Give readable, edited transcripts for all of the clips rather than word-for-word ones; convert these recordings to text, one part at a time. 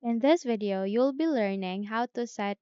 In this video, you'll be learning how to set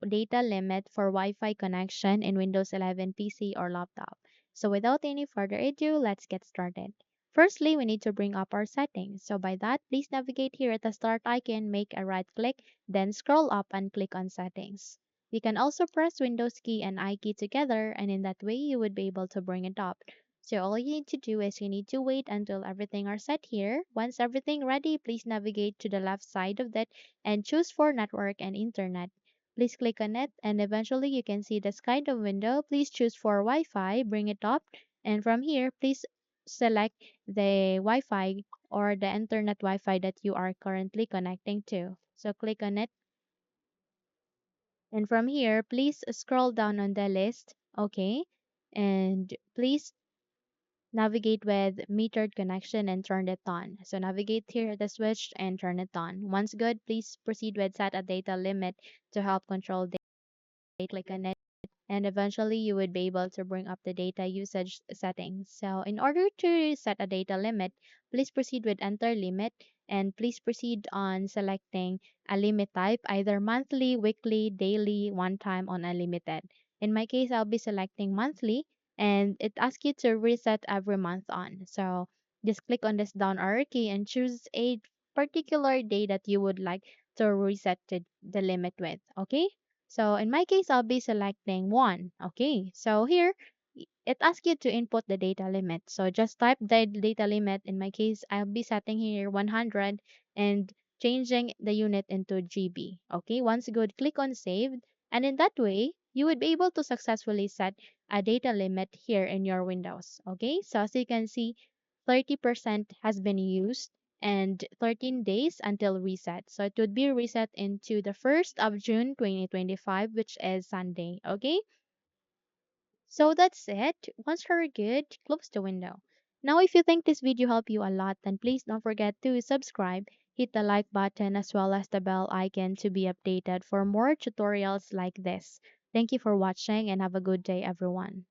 data limit for Wi-Fi connection in Windows 11 PC or laptop. So without any further ado, let's get started. Firstly, we need to bring up our settings. So by that, please navigate here at the start icon, make a right click, then scroll up and click on settings. You can also press Windows key and I key together, and in that way you would be able to bring it up. So all you need to do is you need to wait until everything are set here. Once everything ready, please navigate to the left side of that and choose for network and internet. Please click on it and eventually you can see this kind of window. Please choose for Wi-Fi, bring it up, and from here, please select the Wi-Fi or the internet Wi-Fi that you are currently connecting to. So click on it, and from here, please scroll down on the list, okay? And please navigate with metered connection and turn it on. So navigate here at the switch and turn it on. Once good, please proceed with set a data limit to help control data. Click on it and eventually you would be able to bring up the data usage settings. So in order to set a data limit, please proceed with enter limit and please proceed on selecting a limit type, either monthly, weekly, daily, one time on unlimited. In my case, I'll be selecting monthly and it asks you to reset every month on. So just click on this down arrow key and choose a particular day that you would like to reset the limit with. Okay? So in my case, I'll be selecting one. Okay, so here it asks you to input the data limit. So just type the data limit. In my case, I'll be setting here 100 and changing the unit into GB. Okay, once good, click on save. And in that way, you would be able to successfully set a data limit here in your Windows. Okay, so as you can see, 30% has been used and 13 days until reset. So it would be reset into the 1st of June 2025, which is Sunday. Okay? So that's it. Once you're good, close the window. Now, if you think this video helped you a lot, then please don't forget to subscribe, hit the like button as well as the bell icon to be updated for more tutorials like this. Thank you for watching and have a good day, everyone.